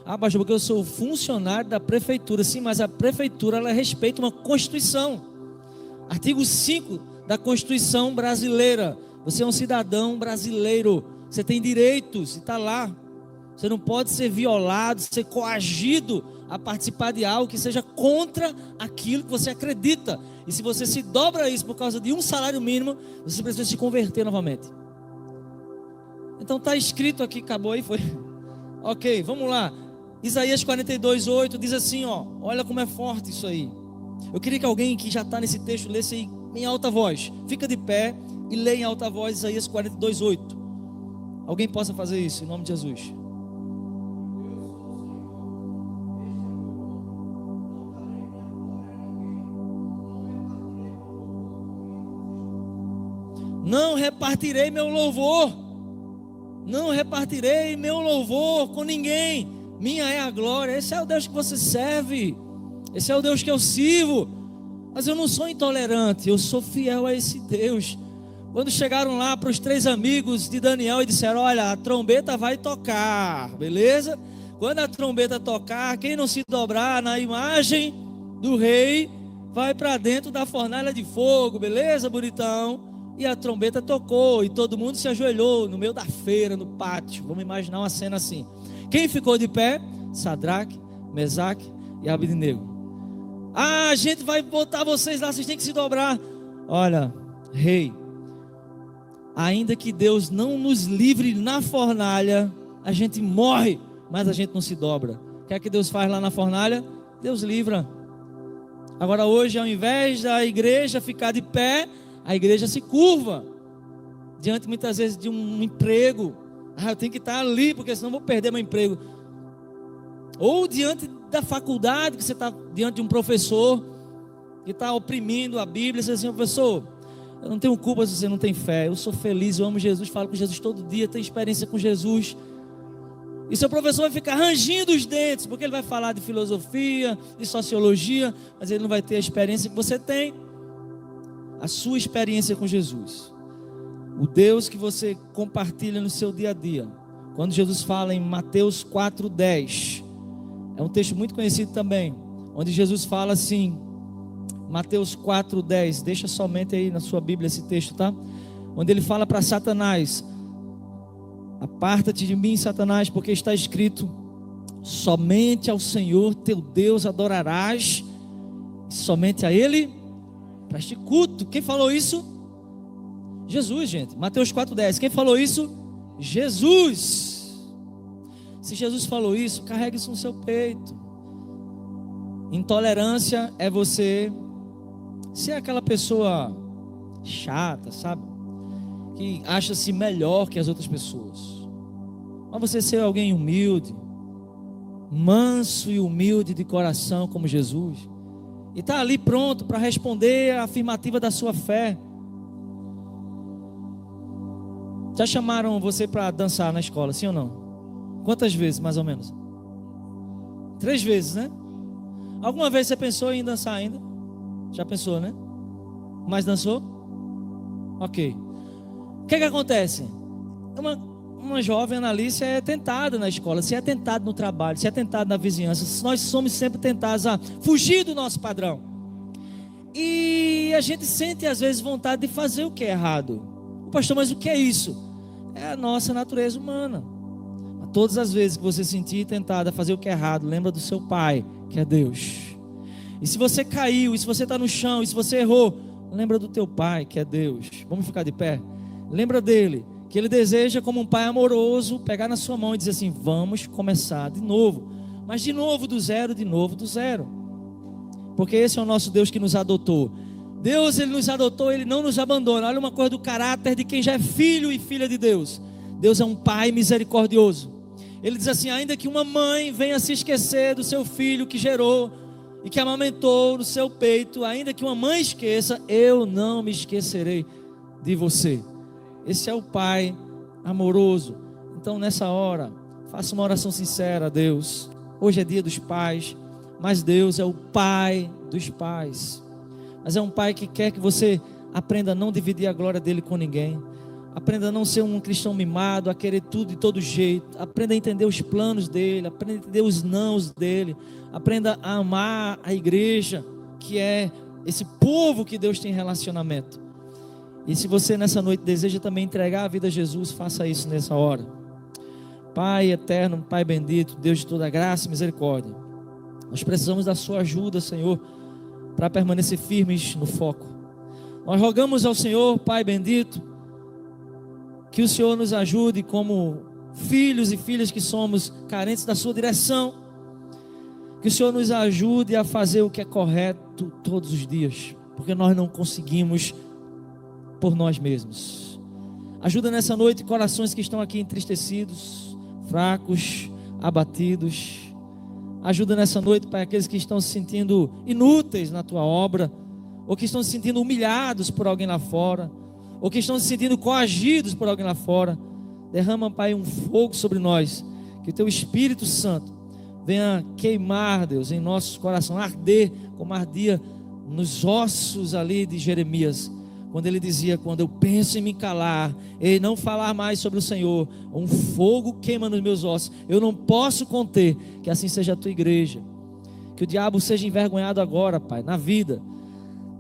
Ah, pastor, porque eu sou funcionário da prefeitura. Sim, mas a prefeitura, ela respeita uma Constituição. Artigo 5 da Constituição brasileira. Você é um cidadão brasileiro, você tem direitos, e está lá. Você não pode ser violado, ser coagido a participar de algo que seja contra aquilo que você acredita. E se você se dobra a isso por causa de um salário mínimo, você precisa se converter novamente. Então está escrito aqui, acabou aí, foi. Ok, vamos lá. Isaías 42:8 diz assim, ó, olha como é forte isso aí. Eu queria que alguém que já está nesse texto lesse aí em alta voz. Fica de pé e leia em alta voz Isaías 42:8. Alguém possa fazer isso em nome de Jesus. Não repartirei meu louvor. Não repartirei meu louvor com ninguém. Minha é a glória. Esse é o Deus que você serve. Esse é o Deus que eu sirvo. Mas eu não sou intolerante, eu sou fiel a esse Deus. Quando chegaram lá para os 3 amigos de Daniel e disseram: olha, a trombeta vai tocar, beleza? Quando a trombeta tocar, quem não se dobrar na imagem do rei vai para dentro da fornalha de fogo, beleza, bonitão? E a trombeta tocou e todo mundo se ajoelhou no meio da feira, no pátio. Vamos imaginar uma cena assim. Quem ficou de pé? Sadraque, Mesaque e Abednego. Ah, a gente vai botar vocês lá, vocês têm que se dobrar. Olha, rei, ainda que Deus não nos livre na fornalha, a gente morre, mas a gente não se dobra. O que é que Deus faz lá na fornalha? Deus livra. Agora hoje, ao invés da igreja ficar de pé, a igreja se curva diante muitas vezes de um emprego. Ah, eu tenho que estar ali, porque senão vou perder meu emprego. Ou diante da faculdade, que você está diante de um professor que está oprimindo a Bíblia. Você diz assim: professor, eu não tenho culpa se você não tem fé. Eu sou feliz, eu amo Jesus, falo com Jesus todo dia, tenho experiência com Jesus. E seu professor vai ficar rangindo os dentes, porque ele vai falar de filosofia, de sociologia, mas ele não vai ter a experiência que você tem. A sua experiência com Jesus, o Deus que você compartilha no seu dia a dia. Quando Jesus fala em Mateus 4:10, é um texto muito conhecido também, onde Jesus fala assim, Mateus 4:10, deixa somente aí na sua Bíblia esse texto, tá? Onde ele fala para Satanás: Aparta-te de mim, Satanás, porque está escrito: somente ao Senhor teu Deus adorarás, somente a Ele preste culto. Quem falou isso? Jesus, gente. Mateus 4,10. Quem falou isso? Jesus. Se Jesus falou isso, carregue isso no seu peito. Intolerância é você ser aquela pessoa chata, sabe? Que acha-se melhor que as outras pessoas. Mas você ser alguém humilde, manso e humilde de coração como Jesus, e está ali pronto para responder a afirmativa da sua fé. Já chamaram você para dançar na escola, sim ou não? Quantas vezes, mais ou menos? 3 vezes, né? Alguma vez você pensou em dançar ainda? Já pensou, né? Mas dançou? Ok. O que acontece? Uma jovem Analícia é tentada na escola, se é tentada no trabalho, se é tentada na vizinhança. Nós somos sempre tentados a fugir do nosso padrão. E a gente sente às vezes vontade de fazer o que é errado. Pastor, mas o que é isso? É a nossa natureza humana. Todas as vezes que você sentir tentado a fazer o que é errado, lembra do seu Pai, que é Deus. E se você caiu, e se você está no chão, e se você errou, lembra do teu Pai, que é Deus. Vamos ficar de pé? Lembra dele, que ele deseja, como um pai amoroso, pegar na sua mão e dizer assim: vamos começar de novo. Mas de novo do zero, de novo do zero. Porque esse é o nosso Deus que nos adotou. Deus, Ele nos adotou, Ele não nos abandona. Olha uma coisa do caráter de quem já é filho e filha de Deus. Deus é um Pai misericordioso. Ele diz assim: ainda que uma mãe venha se esquecer do seu filho que gerou e que amamentou no seu peito, ainda que uma mãe esqueça, eu não me esquecerei de você. Esse é o Pai amoroso. Então nessa hora, faça uma oração sincera a Deus. Hoje é dia dos pais, mas Deus é o Pai dos pais. Mas é um Pai que quer que você aprenda a não dividir a glória dele com ninguém. Aprenda a não ser um cristão mimado, a querer tudo de todo jeito. Aprenda a entender os planos dele, aprenda a entender os nãos dele. Aprenda a amar a igreja, que é esse povo que Deus tem relacionamento. E se você nessa noite deseja também entregar a vida a Jesus, faça isso nessa hora. Pai eterno, Pai bendito, Deus de toda graça e misericórdia, nós precisamos da sua ajuda, Senhor, para permanecer firmes no foco. Nós rogamos ao Senhor, Pai bendito, que o Senhor nos ajude como filhos e filhas que somos carentes da sua direção. Que o Senhor nos ajude a fazer o que é correto todos os dias, porque nós não conseguimos por nós mesmos. Ajuda nessa noite corações que estão aqui entristecidos, fracos, abatidos. Ajuda nessa noite, Pai, aqueles que estão se sentindo inúteis na tua obra, ou que estão se sentindo humilhados por alguém lá fora, ou que estão se sentindo coagidos por alguém lá fora. Derrama, Pai, um fogo sobre nós, que o teu Espírito Santo venha queimar, Deus, em nossos corações, arder como ardia nos ossos ali de Jeremias, quando ele dizia: quando eu penso em me calar e não falar mais sobre o Senhor, um fogo queima nos meus ossos, eu não posso conter. Que assim seja a tua igreja, que o diabo seja envergonhado agora, Pai, na vida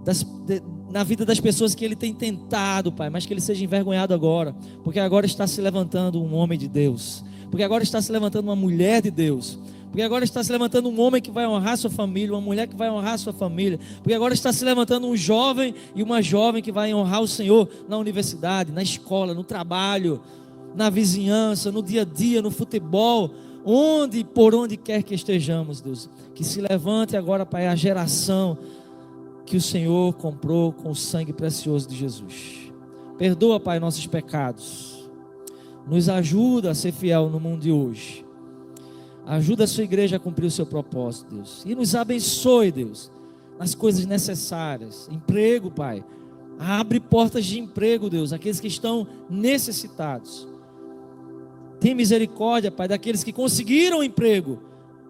das pessoas que ele tem tentado, Pai, mas que ele seja envergonhado agora, porque agora está se levantando um homem de Deus, porque agora está se levantando uma mulher de Deus, porque agora está se levantando um homem que vai honrar sua família, uma mulher que vai honrar sua família, porque agora está se levantando um jovem e uma jovem que vai honrar o Senhor na universidade, na escola, no trabalho, na vizinhança, no dia a dia, no futebol, por onde quer que estejamos, Deus. Que se levante agora, Pai, a geração que o Senhor comprou com o sangue precioso de Jesus. Perdoa, Pai, nossos pecados. Nos ajuda a ser fiel no mundo de hoje. Ajuda a sua igreja a cumprir o seu propósito, Deus. E nos abençoe, Deus, nas coisas necessárias. Emprego, Pai. Abre portas de emprego, Deus, aqueles que estão necessitados. Tem misericórdia, Pai, daqueles que conseguiram emprego,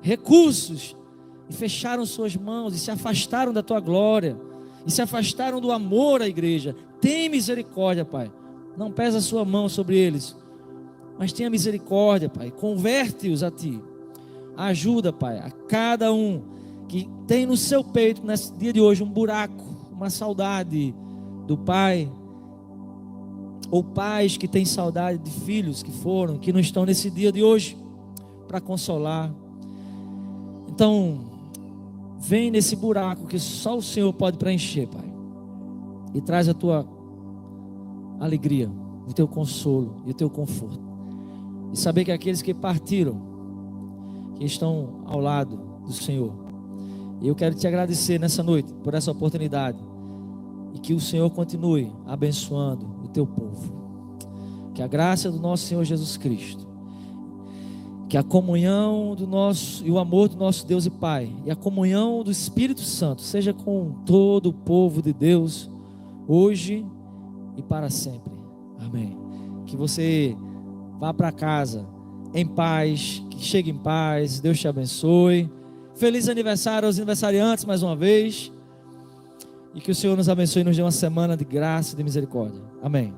recursos, e fecharam suas mãos, e se afastaram da tua glória, e se afastaram do amor à igreja. Tem misericórdia, Pai. Não pesa a sua mão sobre eles, mas tenha misericórdia, Pai. Converte-os a ti. Ajuda, Pai, a cada um que tem no seu peito, nesse dia de hoje, um buraco, uma saudade do Pai, ou pais que têm saudade de filhos que foram, que não estão nesse dia de hoje para consolar. Então, vem nesse buraco que só o Senhor pode preencher, Pai, e traz a tua alegria, o teu consolo e o teu conforto, e saber que aqueles que partiram, que estão ao lado do Senhor. E eu quero te agradecer nessa noite por essa oportunidade, e que o Senhor continue abençoando o teu povo. Que a graça do nosso Senhor Jesus Cristo, que a comunhão do nosso e o amor do nosso Deus e Pai, e a comunhão do Espírito Santo seja com todo o povo de Deus, hoje e para sempre. Amém. Que você vá para casa em paz, que chegue em paz. Deus te abençoe. Feliz aniversário aos aniversariantes mais uma vez, e que o Senhor nos abençoe e nos dê uma semana de graça e de misericórdia. Amém.